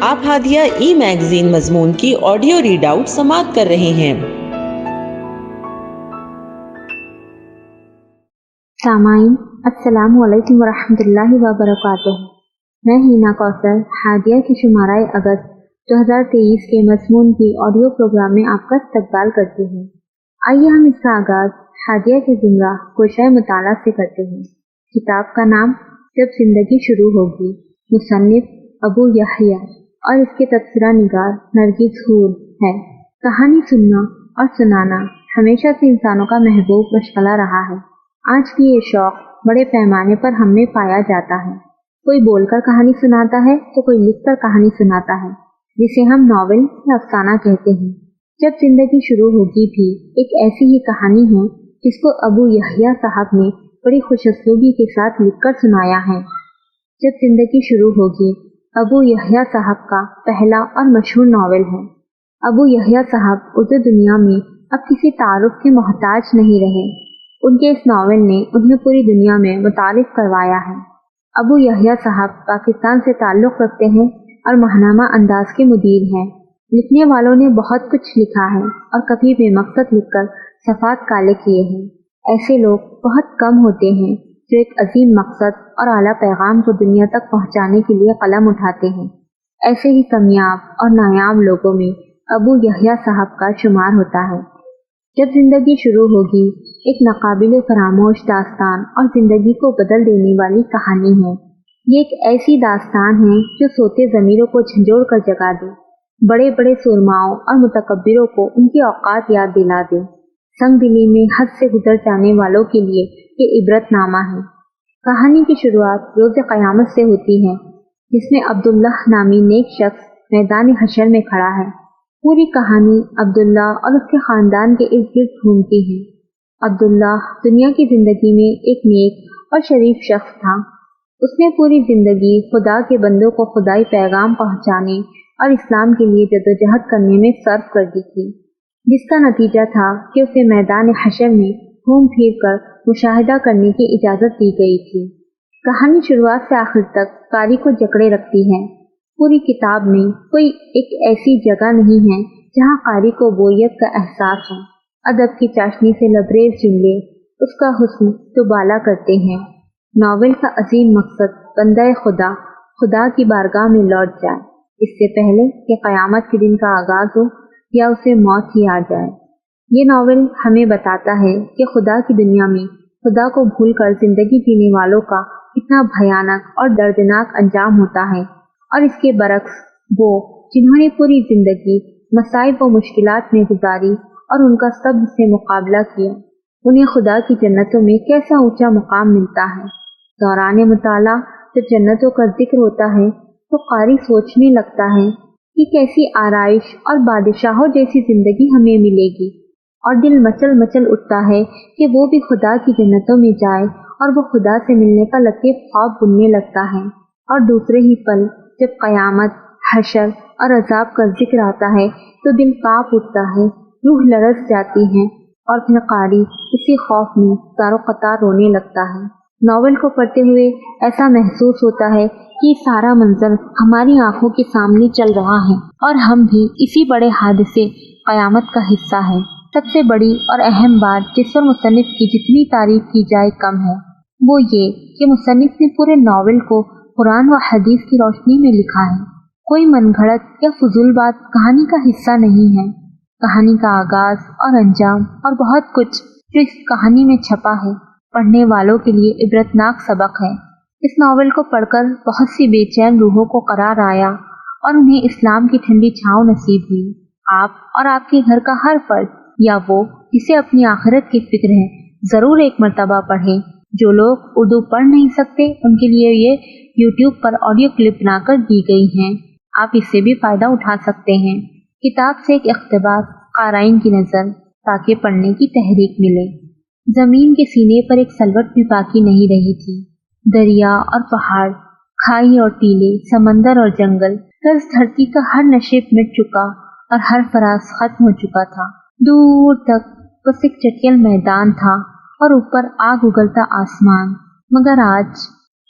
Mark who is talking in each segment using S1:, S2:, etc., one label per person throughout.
S1: آپ ہادیہ ای میگزین مضمون کی آڈیو ریڈ آؤٹ سماعت کر رہے ہیں۔
S2: سامعین السلام علیکم ورحمۃ اللہ وبرکاتہ۔ میں ہینا کوثر ہادیہ کی شمارہ اگست 2023 کے مضمون کی آڈیو پروگرام میں آپ کا استقبال کرتی ہوں۔ آئیے ہم اس کا آغاز ہادیہ کے زمرہ گوشۂ مطالعہ سے کرتے ہیں۔ کتاب کا نام جب زندگی شروع ہوگی، مصنف ابو یحییٰ اور اس کے تبصرہ نگار نرگس حور ہے۔ کہانی سننا اور سنانا ہمیشہ سے انسانوں کا محبوب مشغلہ رہا ہے۔ آج بھی یہ شوق بڑے پیمانے پر ہم میں پایا جاتا ہے۔ کوئی بول کر کہانی سناتا ہے تو کوئی لکھ کر کہانی سناتا ہے، جسے ہم ناول یا افسانہ کہتے ہیں۔ جب زندگی شروع ہوگی بھی ایک ایسی ہی کہانی ہے جس کو ابو یحییٰ صاحب نے بڑی خوش اسلوبی کے ساتھ لکھ کر سنایا ہے۔ جب زندگی شروع ہوگی ابو یحییٰ صاحب کا پہلا اور مشہور ناول ہے۔ ابو یحییٰ صاحب اردو دنیا میں اب کسی تعارف کے محتاج نہیں رہے۔ ان کے اس ناول نے انہیں پوری دنیا میں متعارف کروایا ہے۔ ابو یحییٰ صاحب پاکستان سے تعلق رکھتے ہیں اور ماہنامہ انداز کے مدیر ہیں۔ لکھنے والوں نے بہت کچھ لکھا ہے اور کبھی بے مقصد لکھ کر صفحات کالے کیے ہیں۔ ایسے لوگ بہت کم ہوتے ہیں جو ایک عظیم مقصد اور اعلیٰ پیغام کو دنیا تک پہنچانے کے لیے قلم اٹھاتے ہیں۔ ایسے ہی کامیاب اور نایاب لوگوں میں ابو یحییٰ صاحب کا شمار ہوتا ہے۔ جب زندگی شروع ہوگی ایک ناقابل فراموش داستان اور زندگی کو بدل دینے والی کہانی ہے۔ یہ ایک ایسی داستان ہے جو سوتے ضمیروں کو جھنجھوڑ کر جگا دے، بڑے بڑے سرماؤں اور متکبروں کو ان کی اوقات یاد دلا دے۔ سنگ دلی میں حد سے گزر جانے والوں کے لیے یہ عبرت نامہ ہے۔ کہانی کی شروعات روز قیامت سے ہوتی ہے، جس میں عبداللہ نامی نیک شخص میدان حشر میں کھڑا ہے۔ پوری کہانی عبداللہ اور اس کے خاندان کے ارد گرد گھومتی ہے۔ عبداللہ دنیا کی زندگی میں ایک نیک اور شریف شخص تھا۔ اس نے پوری زندگی خدا کے بندوں کو خدائی پیغام پہنچانے اور اسلام کے لیے جدوجہد کرنے میں صرف کر دی تھی، جس کا نتیجہ تھا کہ اسے میدان حشر میں گھوم پھر کر مشاہدہ کرنے کی اجازت دی گئی تھی۔ کہانی شروعات سے آخر تک قاری کو جکڑے رکھتی ہے۔ پوری کتاب میں کوئی ایک ایسی جگہ نہیں ہے جہاں قاری کو بوریت کا احساس ہو۔ ادب کی چاشنی سے لبریز جملے اس کا حسن دوبالا کرتے ہیں۔ ناول کا عظیم مقصد بندہ خدا کی بارگاہ میں لوٹ جائے، اس سے پہلے کہ قیامت کے دن کا آغاز ہو یا اسے موت ہی آ جائے۔ یہ ناول ہمیں بتاتا ہے کہ خدا کی دنیا میں خدا کو بھول کر زندگی جینے والوں کا اتنا بھیانک اور دردناک انجام ہوتا ہے، اور اس کے برعکس وہ جنہوں نے پوری زندگی مصائب و مشکلات میں گزاری اور ان کا صبر سے مقابلہ کیا، انہیں خدا کی جنتوں میں کیسا اونچا مقام ملتا ہے۔ دوران مطالعہ جب جنتوں کا ذکر ہوتا ہے تو قاری سوچنے لگتا ہے کہ کیسی آرائش اور بادشاہوں جیسی زندگی ہمیں ملے گی، اور دل مچل مچل اٹھتا ہے کہ وہ بھی خدا کی جنتوں میں جائے، اور وہ خدا سے ملنے کا لطیف خواب بننے لگتا ہے۔ اور دوسرے ہی پل جب قیامت، حشر اور عذاب کا ذکر آتا ہے تو دل کانپ اٹھتا ہے، روح لرز جاتی ہے، اور پھر قاری اسی خوف میں تار و قطار رونے لگتا ہے۔ ناول کو پڑھتے ہوئے ایسا محسوس ہوتا ہے کہ سارا منظر ہماری آنکھوں کے سامنے چل رہا ہے، اور ہم بھی اسی بڑے حادثے قیامت کا حصہ ہے۔ سب سے بڑی اور اہم بات جس پر مصنف کی جتنی تعریف کی جائے کم ہے، وہ یہ کہ مصنف نے پورے ناول کو قرآن و حدیث کی روشنی میں لکھا ہے۔ کوئی من گھڑت یا فضول بات کہانی کا حصہ نہیں ہے۔ کہانی کا آغاز اور انجام اور بہت کچھ جو اس کہانی میں چھپا ہے، پڑھنے والوں کے لیے عبرتناک سبق ہے۔ اس ناول کو پڑھ کر بہت سی بے چین روحوں کو قرار آیا اور انہیں اسلام کی ٹھنڈی چھاؤں نصیب ہوئی۔ آپ اور آپ کے گھر کا ہر فرد یا وہ جسے اپنی آخرت کی فکر ہے، ضرور ایک مرتبہ پڑھیں۔ جو لوگ اردو پڑھ نہیں سکتے ان کے لیے یہ یوٹیوب پر آڈیو کلپ بنا کر دی گئی ہیں، آپ اس سے بھی فائدہ اٹھا سکتے ہیں۔ کتاب سے ایک اقتباس قارئین کی نظر تاکہ پڑھنے کی تحریک ملے۔ زمین کے سینے پر ایک سلوٹ بھی باقی نہیں رہی تھی۔ دریا اور پہاڑ، کھائی اور ٹیلے، سمندر اور جنگل، اس دھرتی کا ہر نشیب مٹ چکا اور ہر فراز ختم ہو چکا تھا۔ دور تک بس ایک چٹیل میدان تھا اور اوپر آگ اگلتا آسمان، مگر آج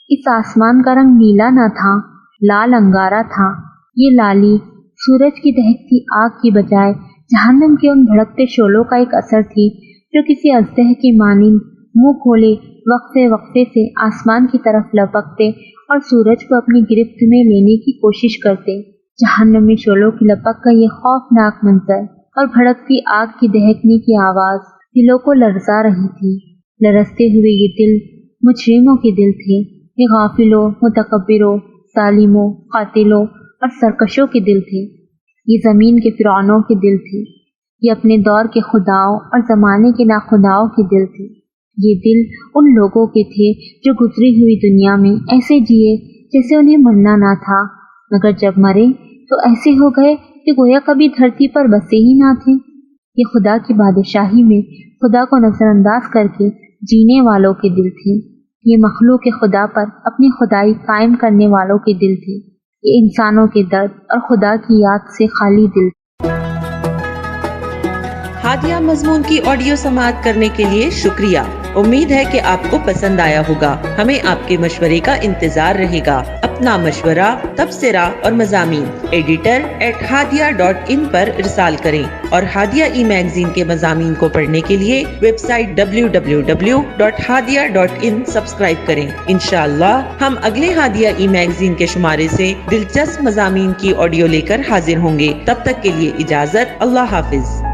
S2: اس آسمان کا رنگ نیلا نہ تھا، لال انگارا تھا۔ یہ لالی سورج کی دہکتی آگ کی بجائے جہنم کے ان بھڑکتے شعلوں کا ایک اثر تھی جو کسی اژدہے کی مانند منہ کھولے وقفے وقفے سے آسمان کی طرف لپکتے اور سورج کو اپنی گرفت میں لینے کی کوشش کرتے۔ جہنمی شعلوں کی لپک کا یہ خوفناک منظر اور بھڑکتی آگ کی دہکنے کی آواز دلوں کو لرزا رہی تھی۔ لرزتے ہوئے یہ دل مجرموں کے دل تھے، یہ غافلوں، متکبروں، ظالموں، قاتلوں اور سرکشوں کے دل تھے۔ یہ زمین کے فرعونوں کے دل تھے، یہ اپنے دور کے خداؤں اور زمانے کے ناخداؤں کے دل تھے۔ یہ دل ان لوگوں کے تھے جو گزری ہوئی دنیا میں ایسے جیے جیسے انہیں مرنا نہ تھا، مگر جب مرے تو ایسے ہو گئے کہ گویا کبھی دھرتی پر بسے ہی نہ تھے۔ یہ خدا کی بادشاہی میں خدا کو نظر انداز کر کے جینے والوں کے دل تھے۔ یہ مخلوق خدا پر اپنی خدائی قائم کرنے والوں کے دل تھے۔ یہ انسانوں کے درد اور خدا کی یاد سے خالی دل تھے۔
S1: ہادیہ مضمون کی آڈیو سماعت کرنے کے لیے شکریہ۔ امید ہے کہ آپ کو پسند آیا ہوگا۔ ہمیں آپ کے مشورے کا انتظار رہے گا۔ اپنا مشورہ، تبصرہ اور مضامین editor@hadia.in پر ارسال کریں اور ہادیہ ای میگزین کے مضامین کو پڑھنے کے لیے ویب سائٹ www.hadia.in سبسکرائب کریں۔ انشاءاللہ ہم اگلے ہادیہ ای میگزین کے شمارے سے دلچسپ مضامین کی آڈیو لے کر حاضر ہوں گے۔ تب تک کے لیے اجازت، اللہ حافظ۔